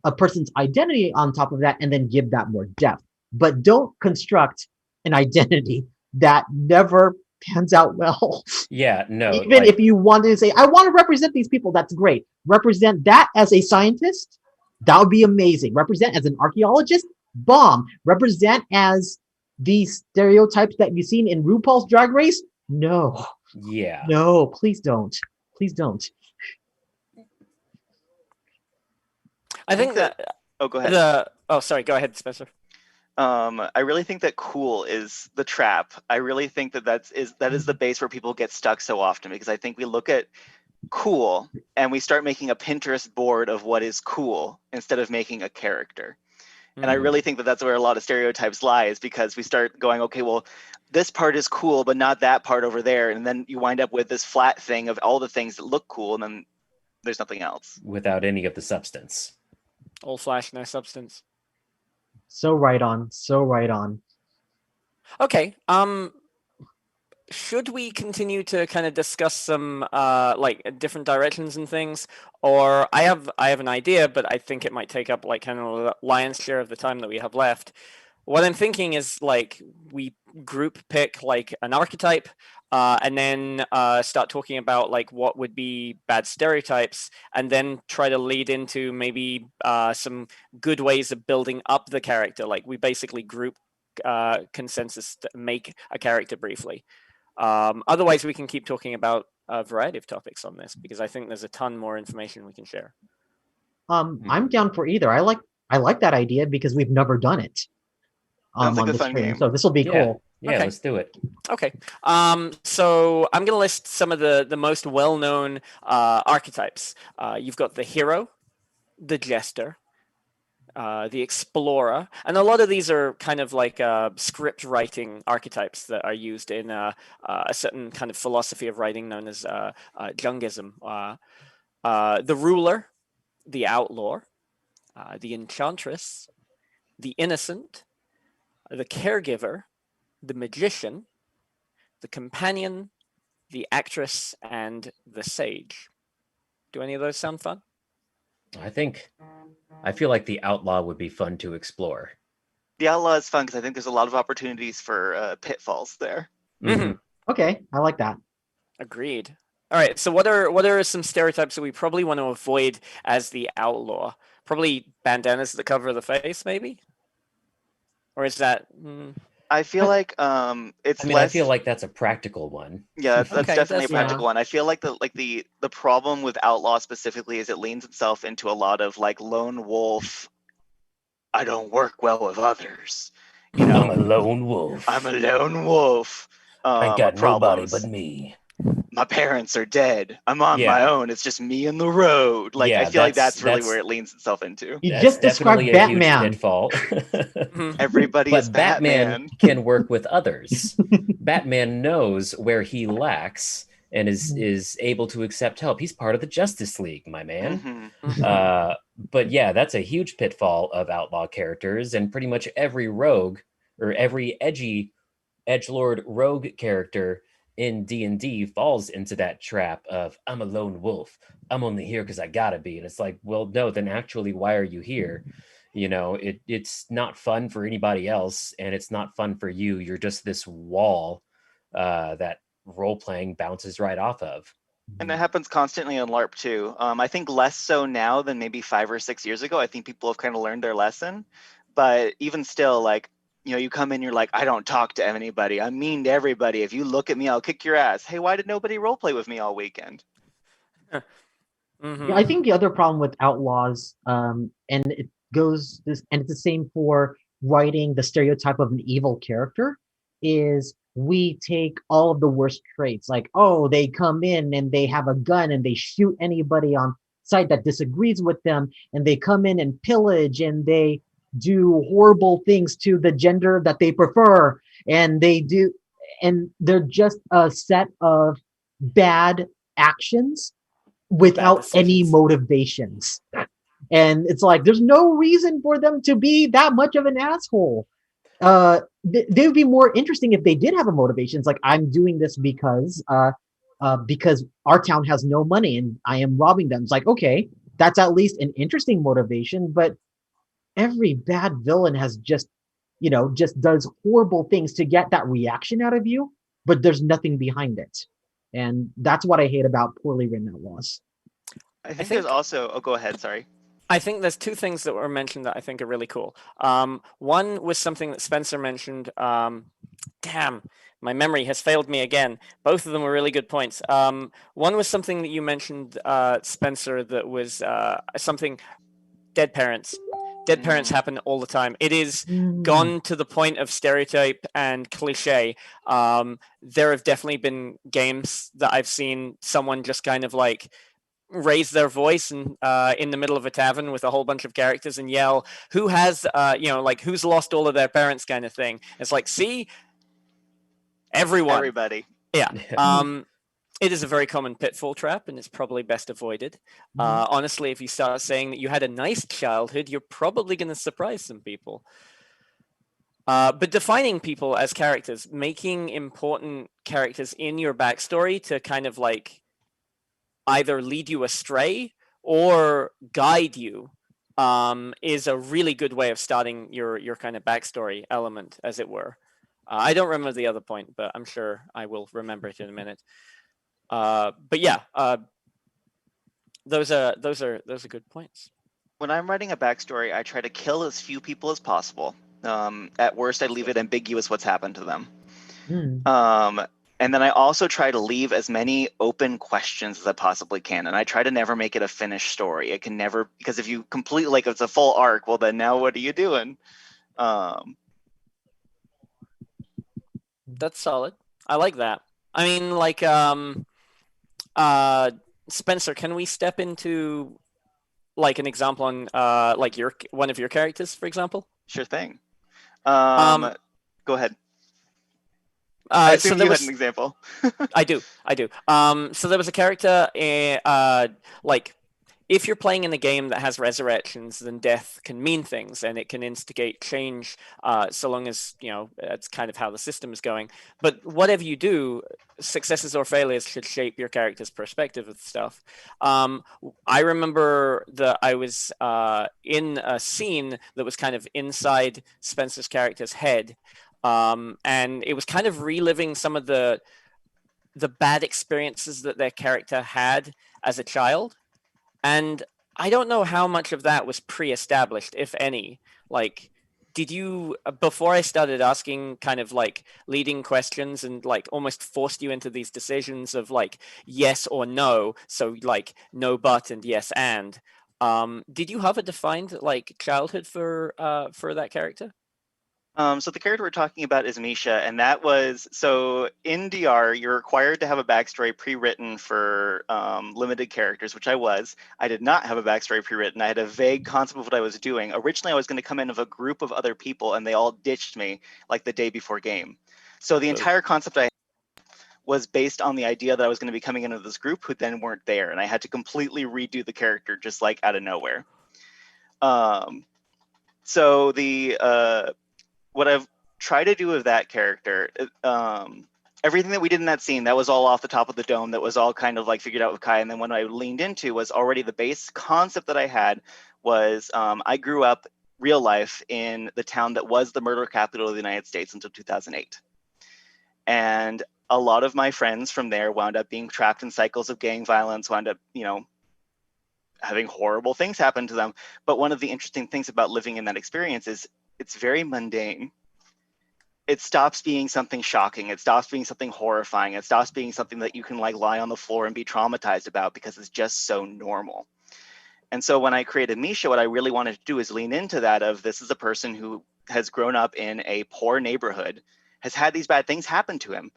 a person's identity on top of that and then give that more depth. But don't construct an identity that never pans out well. Yeah, no, Even if you wanted to say, I want to represent these people, that's great. Represent that as a scientist, that would be amazing. Represent as an archaeologist, bomb. Represent as these stereotypes that you've seen in RuPaul's Drag Race, no, yeah. no, please don't. Please don't. I think think that that Oh, go ahead. sorry, go ahead, Spencer. I really think that cool is the trap. I really think that that is the base where people get stuck so often, because I think we look at cool and we start making a Pinterest board of what is cool instead of making a character. And I really think that that's where a lot of stereotypes lie, is because we start going, okay, well, this part is cool, but not that part over there. And then you wind up with this flat thing of all the things that look cool, and then there's nothing else. Without any of the substance. All flash, no substance. So right on. So right on. Okay. Should we continue to kind of discuss some like different directions and things, or I have an idea, but I think it might take up like kind of the lion's share of the time that we have left. What I'm thinking is like we group pick like an archetype, and then start talking about like what would be bad stereotypes, and then try to lead into maybe some good ways of building up the character. Like we basically group consensus to make a character briefly. Otherwise, we can keep talking about a variety of topics on this, because I think there's a ton more information we can share. I'm down for either. I like that idea because we've never done it Sounds like on a the fun stream. game. So this will be Yeah. cool. Yeah, Okay. let's do it. Okay. So I'm going to list some of the most well-known archetypes. You've got the hero, the jester, the explorer, and a lot of these are kind of like script writing archetypes that are used in a certain kind of philosophy of writing known as Jungism. The ruler, the outlaw, the enchantress, the innocent, the caregiver, the magician, the companion, the actress, and the sage. Do any of those sound fun? I feel like the outlaw would be fun to explore. The outlaw is fun because I think there's a lot of opportunities for pitfalls there. Mhm. Okay, I like that. Agreed. All right. So what are some stereotypes that we probably want to avoid as the outlaw? Probably bandanas at the cover of the face, maybe. Or is that? I feel like it's I mean, less. I feel like that's a practical one. Yeah, that's Okay, definitely a that's fair. practical one. I feel like the problem with outlaw specifically is it leans itself into a lot of like lone wolf. I don't work well with others. You know, I'm a lone wolf. I'm a lone wolf. I ain't got nobody Problems. but me. My parents are dead. I'm on my Yeah. own. It's just me and the road. Like I Yeah, feel like that's really that's where it leans itself into. You that's just definitely described a huge Batman. pitfall. Mhm. Everybody is But Batman Batman. can work with others. Batman knows where he lacks and is able to accept help. He's part of the Justice League, my man. Mhm. Mhm. But yeah, that's a huge pitfall of outlaw characters, and pretty much every rogue or every edgelord rogue character in D&D falls into that trap of I'm a lone wolf. I'm only here because I gotta be. And it's like, well, no, then actually, why are you here? You know, it's not fun for anybody else, and it's not fun for you. You're just this wall that role playing bounces right off of. And it happens constantly on LARP too. I think less so now than maybe 5 or 6 years ago. I think people have kind of learned their lesson. But even still, like, you come in, you're like, I don't talk to anybody. I'm mean to everybody. If you look at me, I'll kick your ass. Hey, why did nobody role play with me all weekend? Mhm. Yeah, I think the other problem with outlaws, and it goes this, and it's the same for writing the stereotype of an evil character, is we take all of the worst traits, like, oh, they come in and they have a gun and they shoot anybody on site that disagrees with them, and they come in and pillage and they do horrible things to the gender that they prefer, and they're just a set of bad actions Bad without any decisions. motivations. And it's like there's no reason for them to be that much of an asshole. They would be more interesting if they did have a motivation. It's like I'm doing this because our town has no money and I am robbing them. It's like, okay, that's at least an interesting motivation. But every bad villain has just does horrible things to get that reaction out of you, but there's nothing behind it. And that's what I hate about poorly written outlaws. I think there's also. Oh, go ahead. Sorry. I think there's two things that were mentioned that I think are really cool. One was something that Spencer mentioned. Damn, my memory has failed me again. Both of them were really good points. One was something that you mentioned, Spencer, that was something dead parents. Dead parents happen all the time. It is gone to the point of stereotype and cliche. There have definitely been games that I've seen someone just kind of like raise their voice and in the middle of a tavern with a whole bunch of characters and yell, "Who has like who's lost all of their parents?" kind of thing. It's like, see, everyone. Everybody. Yeah. It is a very common pitfall trap, and it's probably best avoided. Honestly, if you start saying that you had a nice childhood, you're probably going to surprise some people. But defining people as characters, making important characters in your backstory to kind of like either lead you astray or guide you is a really good way of starting your kind of backstory element, as it were. I don't remember the other point, but I'm sure I will remember it in a minute. But yeah, those are good points. When I'm writing a backstory, I try to kill as few people as possible. At worst, I leave it ambiguous what's happened to them. And then I also try to leave as many open questions as I possibly can. And I try to never make it a finished story. It can never, because if you complete, like, it's a full arc, well, then now what are you doing? That's solid. I like that. I mean, like, Spencer, can we step into like an example on like one of your characters, for example? Sure thing. Go ahead. I assume you had an example. I do. So there was a character, like if you're playing in a game that has resurrections, then death can mean things and it can instigate change, so long as, that's kind of how the system is going. But whatever you do, successes or failures should shape your character's perspective of stuff. I remember that I was in a scene that was kind of inside Spencer's character's head, and it was kind of reliving some of the bad experiences that their character had as a child. And I don't know how much of that was pre-established, if any. Like, did you, before I started asking kind of like leading questions and like almost forced you into these decisions of like yes or no, so like no but and yes and, did you have a defined like childhood for that character? So the character we're talking about is Misha, and that was so in DR you're required to have a backstory pre-written for limited characters, which I was. I did not have a backstory pre-written. I had a vague concept of what I was doing. Originally, I was going to come in with a group of other people, and they all ditched me like the day before game. So the entire concept I had was based on the idea that I was going to be coming into this group who then weren't there, and I had to completely redo the character just like out of nowhere. So the what I've tried to do with that character, everything that we did in that scene, that was all off the top of the dome. That was all kind of like figured out with Kai. And then what I leaned into was already the base concept that I had was I grew up real life in the town that was the murder capital of the United States until 2008. And a lot of my friends from there wound up being trapped in cycles of gang violence, wound up, having horrible things happen to them. But one of the interesting things about living in that experience is it's very mundane. It stops being something shocking. It stops being something horrifying. It stops being something that you can like lie on the floor and be traumatized about because it's just so normal. And so when I created Misha, what I really wanted to do is lean into that of this is a person who has grown up in a poor neighborhood, has had these bad things happen to him,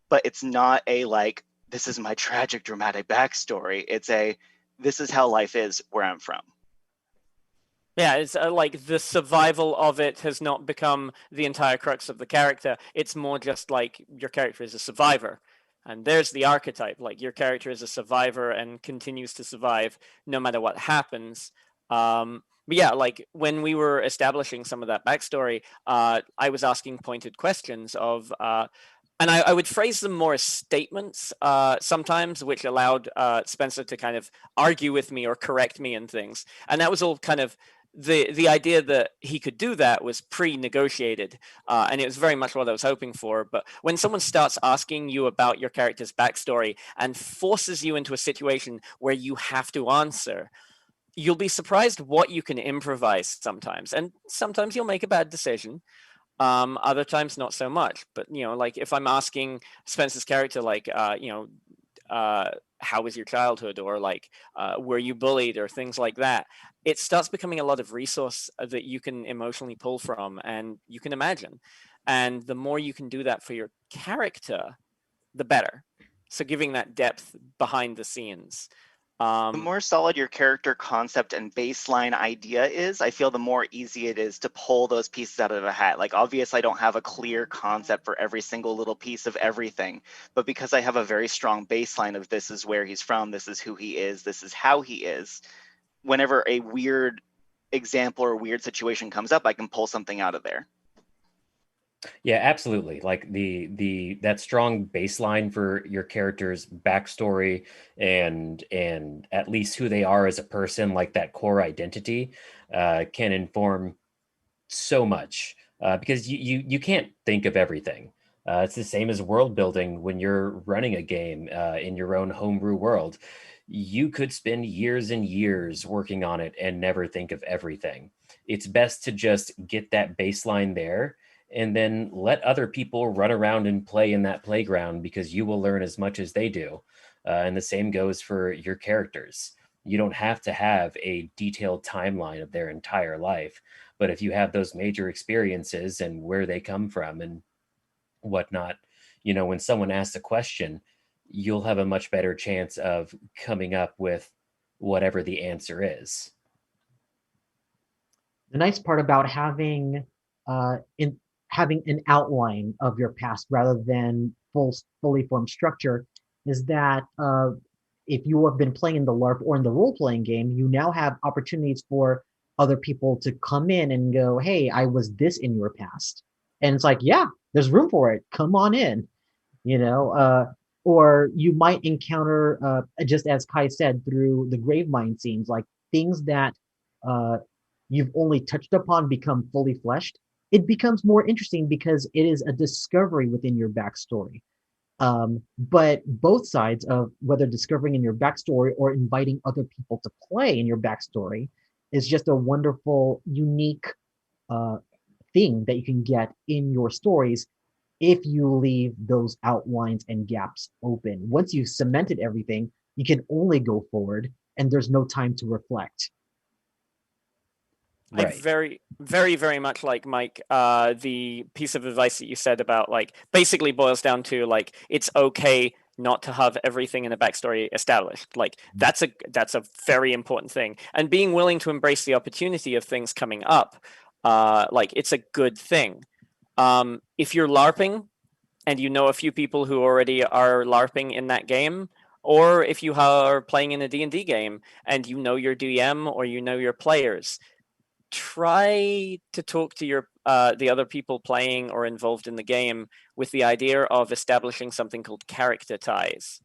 but it's not a like, this is my tragic, dramatic backstory. It's a, this is how life is where I'm from. Yeah, it's like the survival of it has not become the entire crux of the character. It's more just like your character is a survivor. And there's the archetype. Like your character is a survivor and continues to survive no matter what happens. But yeah, like when we were establishing some of that backstory, I was asking pointed questions of, and I would phrase them more as statements sometimes, which allowed Spencer to kind of argue with me or correct me in things. And that was all kind of the idea that he could do that was pre-negotiated, and it was very much what I was hoping for. But when someone starts asking you about your character's backstory and forces you into a situation where you have to answer, you'll be surprised what you can improvise sometimes, and sometimes you'll make a bad decision. Other times not so much. But like if I'm asking Spencer's character, like how was your childhood, or like were you bullied, or things like that, it starts becoming a lot of resource that you can emotionally pull from and you can imagine. And the more you can do that for your character, the better. So giving that depth behind the scenes. The more solid your character concept and baseline idea is, I feel the more easy it is to pull those pieces out of a hat. Like, obviously, I don't have a clear concept for every single little piece of everything, but because I have a very strong baseline of this is where he's from, this is who he is, this is how he is, whenever a weird example or weird situation comes up, I can pull something out of there. Yeah, absolutely. Like the that strong baseline for your character's backstory and at least who they are as a person, like that core identity, can inform so much because you can't think of everything. It's the same as world building when you're running a game in your own homebrew world. You could spend years and years working on it and never think of everything. It's best to just get that baseline there and then let other people run around and play in that playground because you will learn as much as they do. And the same goes for your characters. You don't have to have a detailed timeline of their entire life, but if you have those major experiences and where they come from and whatnot, when someone asks a question, you'll have a much better chance of coming up with whatever the answer is. The nice part about having an outline of your past rather than fully formed structure is that if you have been playing in the LARP or in the role playing game, you now have opportunities for other people to come in and go, "Hey, I was this in your past," and it's like, yeah, there's room for it. Come on in, you know. Or you might encounter, just as Kai said, through the grave mine scenes, like things that uh, you've only touched upon become fully fleshed. It becomes more interesting because it is a discovery within your backstory. But both sides of whether discovering in your backstory or inviting other people to play in your backstory is just a wonderful, unique uh, thing that you can get in your stories if you leave those outlines and gaps open. Once you've cemented everything, you can only go forward and there's no time to reflect. I Right. very, very, very much like Mike. The piece of advice that you said about like basically boils down to like it's okay not to have everything in a backstory established. Like that's a very important thing, and being willing to embrace the opportunity of things coming up. Like it's a good thing. If you're LARPing and you know a few people who already are LARPing in that game, or if you are playing in a D&D game and you know your DM or you know your players, try to talk to your the other people playing or involved in the game with the idea of establishing something called character ties.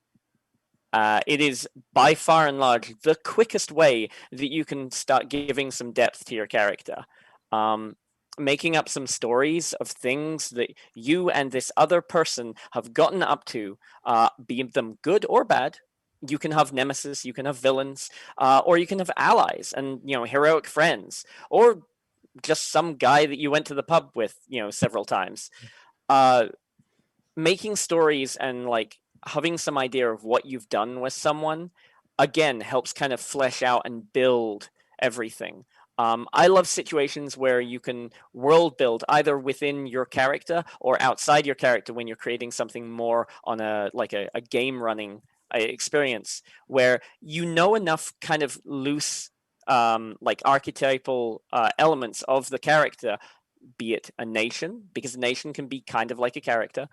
It is by far and large the quickest way that you can start giving some depth to your character. Um, Making up some stories of things that you and this other person have gotten up to, be them good or bad. You can have nemesis, you can have villains, or you can have allies and heroic friends, or just some guy that you went to the pub with, several times. Uh, Making stories and like having some idea of what you've done with someone again helps kind of flesh out and build everything. I love situations where you can world build either within your character or outside your character when you're creating something more on a game running experience where you know enough kind of loose like archetypal elements of the character, be it a nation, because a nation can be kind of like a character,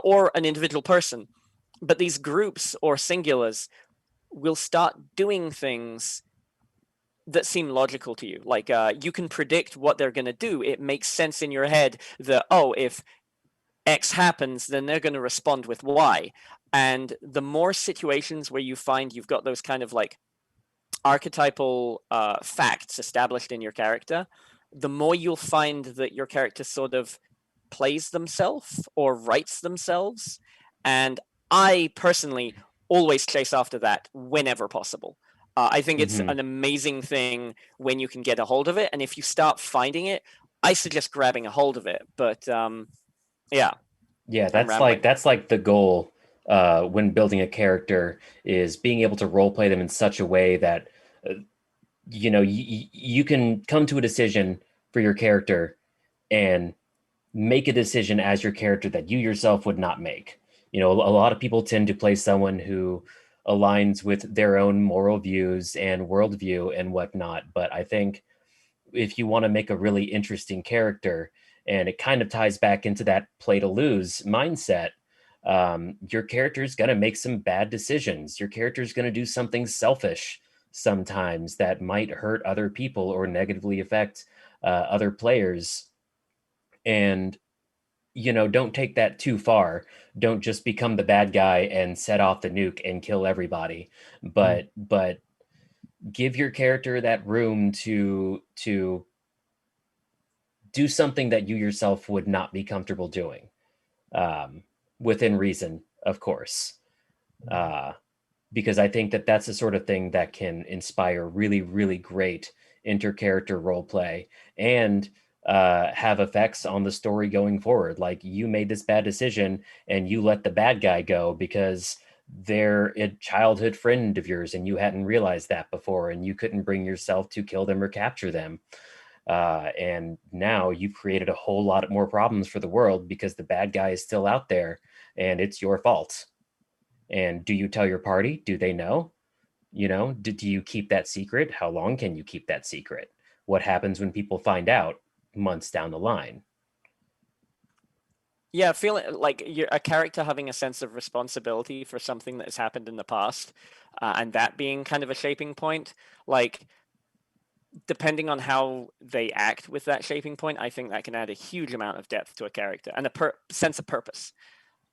or an individual person. But these groups or singulars will start doing things that seem logical to you. Like you can predict what they're going to do. It makes sense in your head that, oh, if X happens, then they're going to respond with Y. And the more situations where you find you've got those kind of like archetypal facts established in your character, the more you'll find that your character sort of plays themselves or writes themselves. And I personally always chase after that whenever possible. I think it's Mm-hmm. an amazing thing when you can get a hold of it. And if you start finding it, I suggest grabbing a hold of it. But yeah, Yeah, I'm rambling. that's like the goal when building a character is being able to role play them in such a way that you can come to a decision for your character and make a decision as your character that you yourself would not make. A lot of people tend to play someone who aligns with their own moral views and worldview and whatnot. But I think if you want to make a really interesting character, and it kind of ties back into that play to lose mindset, your character is going to make some bad decisions. Your character is going to do something selfish sometimes that might hurt other people or negatively affect other players. And don't take that too far. Don't just become the bad guy and set off the nuke and kill everybody. Mm. But give your character that room to do something that you yourself would not be comfortable doing, um, within reason, of course. Uh, because I think that that's the sort of thing that can inspire really, really great inter-character role play and have effects on the story going forward. Like, you made this bad decision and you let the bad guy go because they're a childhood friend of yours and you hadn't realized that before, and you couldn't bring yourself to kill them or capture them. And now you've created a whole lot more problems for the world because the bad guy is still out there and it's your fault. And do you tell your party? Do they know? Do you keep that secret? How long can you keep that secret? What happens when people find out months down the line? Yeah, feeling like you're a character having a sense of responsibility for something that has happened in the past, and that being kind of a shaping point. Like, depending on how they act with that shaping point, I think that can add a huge amount of depth to a character and a sense of purpose.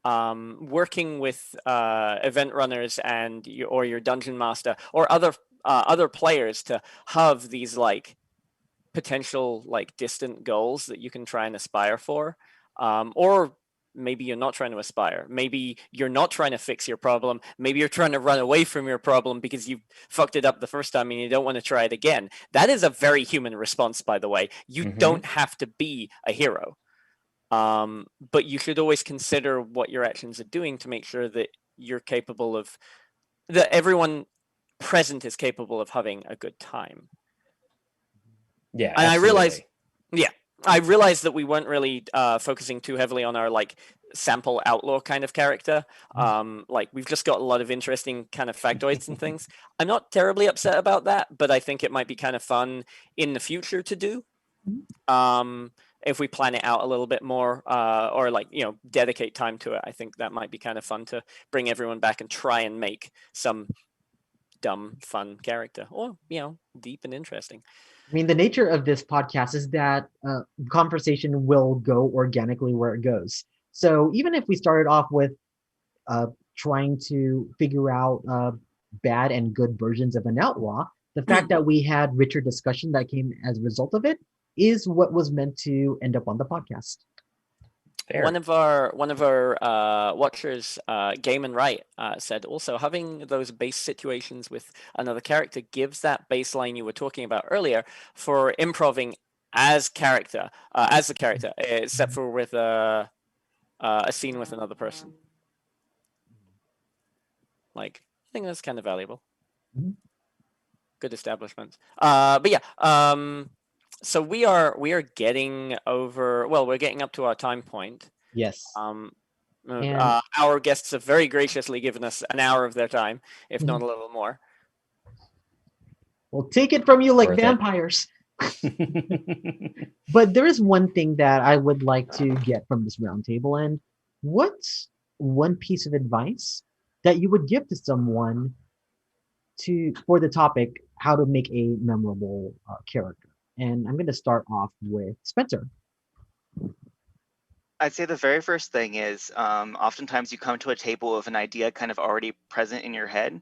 Working with event runners and or your dungeon master or other players to have these like potential like distant goals that you can try and aspire for, or maybe you're not trying to aspire. Maybe you're not trying to fix your problem. Maybe you're trying to run away from your problem because you fucked it up the first time and you don't want to try it again. That is a very human response, by the way. You Mm-hmm. don't have to be a hero, but you should always consider what your actions are doing to make sure that you're capable of that everyone present is capable of having a good time. Yeah, And I realized, absolutely. yeah, I realized that we weren't really focusing too heavily on our like sample outlaw kind of character. Like we've just got a lot of interesting kind of factoids and things. I'm not terribly upset about that, but I think it might be kind of fun in the future to do. If we plan it out a little bit more, or like dedicate time to it, I think that might be kind of fun to bring everyone back and try and make some dumb, fun character, or deep and interesting. I mean, the nature of this podcast is that conversation will go organically where it goes. So even if we started off with uh, trying to figure out bad and good versions of an outlaw, the fact that we had richer discussion that came as a result of it is what was meant to end up on the podcast. Fair. One of our watchers, Game and Right, said also having those base situations with another character gives that baseline you were talking about earlier for improving as the character, except for with a scene with another person. Like, I think that's kind of valuable. Mhm. Good establishment. But yeah, so we are getting over. Well, we're getting up to our time point. Yes. And Our guests have very graciously given us an hour of their time, if not Mhm. a little more. We'll take it from you like Worth it. vampires. But there is one thing that I would like to get from this roundtable, and what's one piece of advice that you would give to someone for the topic how to make a memorable character? And I'm going to start off with Spencer. I'd say the very first thing is oftentimes you come to a table with an idea kind of already present in your head.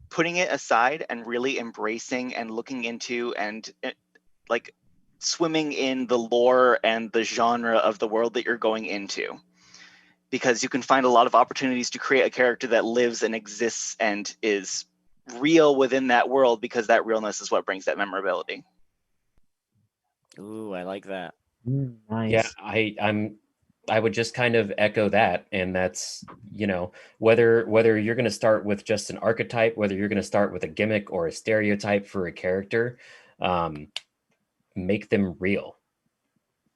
Putting it aside and really embracing and looking into and like swimming in the lore and the genre of the world that you're going into, because you can find a lot of opportunities to create a character that lives and exists and is real within that world, because that realness is what brings that memorability. Ooh, I like that. Nice. Yeah, I would just kind of echo that, and that's whether you're going to start with just an archetype, whether you're going to start with a gimmick or a stereotype for a character, make them real.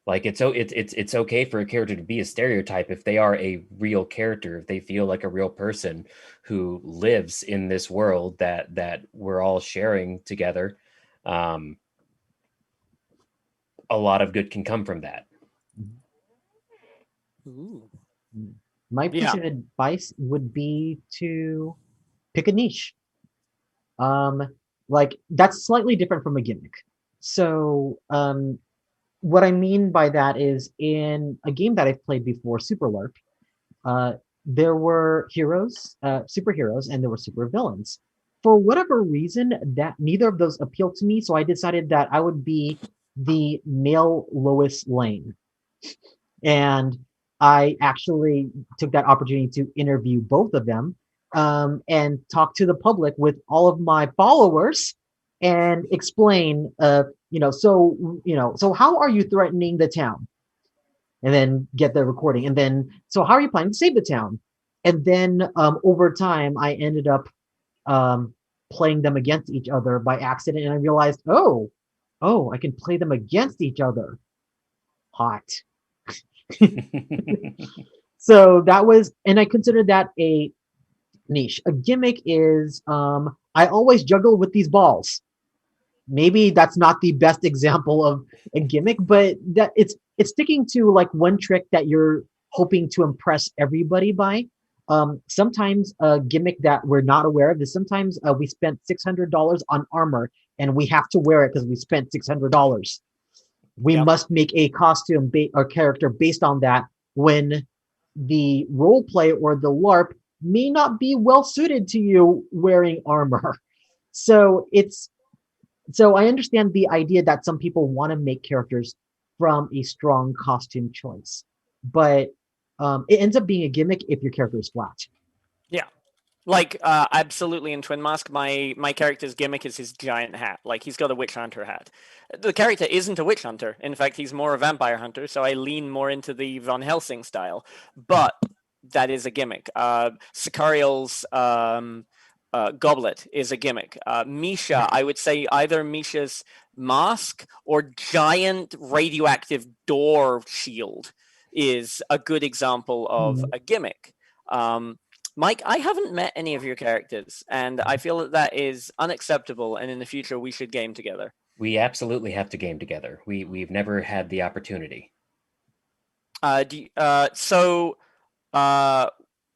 Like it's okay for a character to be a stereotype if they are a real character, if they feel like a real person who lives in this world that we're all sharing together. A lot of good can come from that. Ooh. My piece of advice would be to pick a niche. Like that's slightly different from a gimmick. So what I mean by that is in a game that I've played before, Super LARP, there were heroes, superheroes, and there were super villains. For whatever reason, that neither of those appealed to me, so I decided that I would be the male Lois Lane. And I actually took that opportunity to interview both of them and talk to the public with all of my followers and explain, so how are you threatening the town? And then get the recording. And then, so how are you planning to save the town? And then over time, I ended up playing them against each other by accident. And I realized, oh, I can play them against each other. Hot. So that was, and I consider that a niche. A gimmick is I always juggle with these balls. Maybe that's not the best example of a gimmick, but that it's sticking to like one trick that you're hoping to impress everybody by. Sometimes a gimmick that we're not aware of is sometimes we spent $600 on armor and we have to wear it because we spent $600. We Yep. must make a costume or character based on that when the role play or the LARP may not be well suited to you wearing armor. So I understand the idea that some people want to make characters from a strong costume choice, but it ends up being a gimmick if your character is flat. Yeah. Like, absolutely in Twin Mask, my character's gimmick is his giant hat. Like, he's got a witch hunter hat. The character isn't a witch hunter. In fact, he's more a vampire hunter, so I lean more into the Van Helsing style. But that is a gimmick. Sicariel's goblet is a gimmick. Misha, I would say either Misha's mask or giant radioactive door shield is a good example of a gimmick. Mike, I haven't met any of your characters, and I feel that that is unacceptable, and in the future we should game together. We absolutely have to game together. We've never had the opportunity. So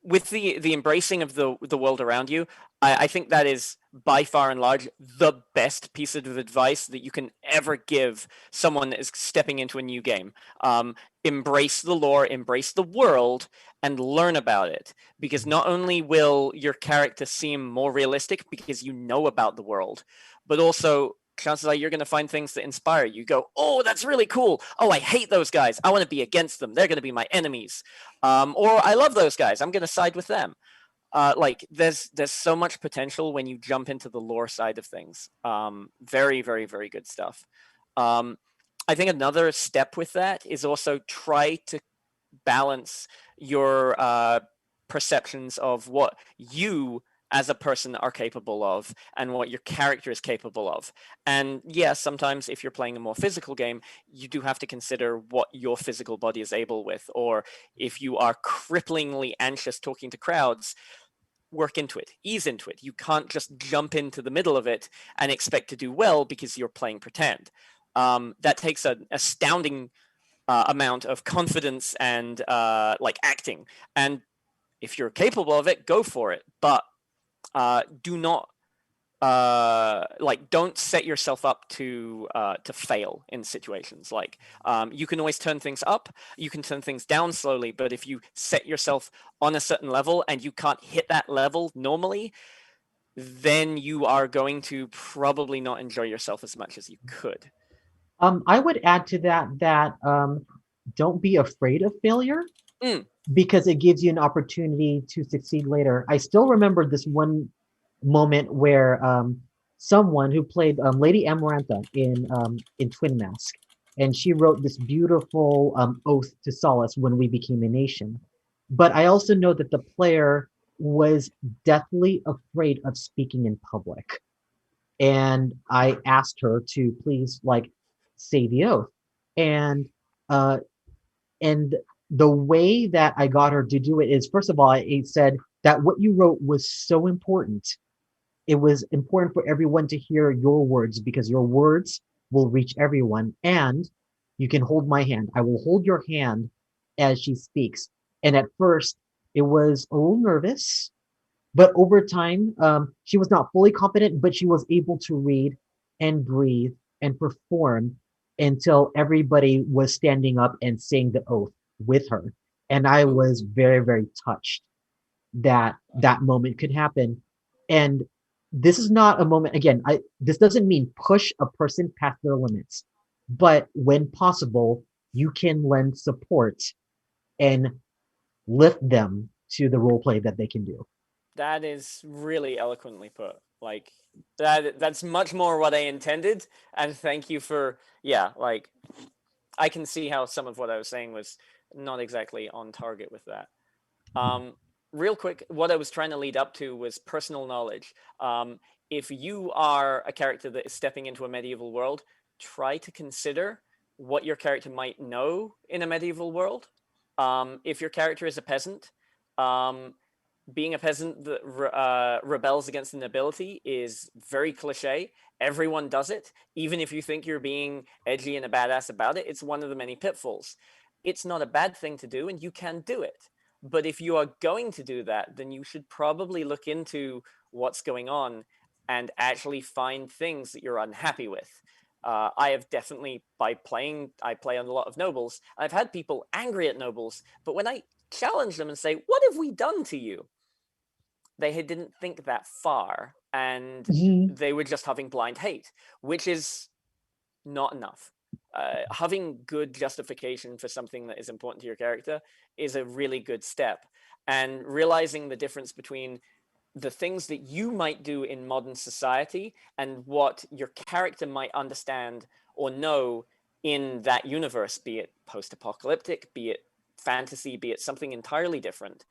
with the embracing of the world around you, I think that is by far and large the best piece of advice that you can ever give someone that is stepping into a new game. Embrace the lore, embrace the world, and learn about it. Because not only will your character seem more realistic because you know about the world, but also chances are you're going to find things that inspire you. Go, oh, that's really cool. Oh, I hate those guys. I want to be against them. They're going to be my enemies. Or I love those guys. I'm going to side with them. Like there's so much potential when you jump into the lore side of things. Very, very, very good stuff. I think another step with that is also try to balance your perceptions of what you as a person are capable of and what your character is capable of. And yes, sometimes if you're playing a more physical game, you do have to consider what your physical body is able with. Or if you are cripplingly anxious talking to crowds, work into it, ease into it. You can't just jump into the middle of it and expect to do well because you're playing pretend. That takes an astounding amount of confidence and like acting. And if you're capable of it, go for it. But do not like don't set yourself up to fail in situations. Like you can always turn things up, you can turn things down slowly, but if you set yourself on a certain level and you can't hit that level normally, then you are going to probably not enjoy yourself as much as you could. I would add to that don't be afraid of failure Mm. because it gives you an opportunity to succeed later. I still remember this one moment where someone who played Lady Amarantha in Twin Mask, and she wrote this beautiful oath to Solace when we became a nation. But I also know that the player was deathly afraid of speaking in public, and I asked her to please like say the oath, and uh, and the way that I got her to do it is, first of all, I said that what you wrote was so important. It was important for everyone to hear your words because your words will reach everyone. And you can hold my hand. I will hold your hand as she speaks. And at first, it was a little nervous, but over time, she was not fully competent, but she was able to read and breathe and perform until everybody was standing up and saying the oath with her. And I was very, very touched that that moment could happen. And this is not a moment, again, this doesn't mean push a person past their limits, but when possible, you can lend support and lift them to the role play that they can do. That is really eloquently put. Like that's much more what I intended. And thank you for like I can see how some of what I was saying was not exactly on target with that. Real quick, what I was trying to lead up to was personal knowledge. If you are a character that is stepping into a medieval world, try to consider what your character might know in a medieval world. If your character is a peasant, being a peasant that rebels against the nobility is very cliche. Everyone does it. Even if you think you're being edgy and a badass about it, it's one of the many pitfalls. it's not a bad thing to do, and you can do it. But if you are going to do that, then you should probably look into what's going on and actually find things that you're unhappy with. I have definitely, I play on a lot of nobles. I've had people angry at nobles, but when I challenge them and say, "What have we done to you?" they didn't think that far, and they were just having blind hate, which is not enough. Having good justification for something that is important to your character is a really good step, and realizing the difference between the things that you might do in modern society and what your character might understand or know in that universe, be it post-apocalyptic, be it fantasy, be it something entirely different.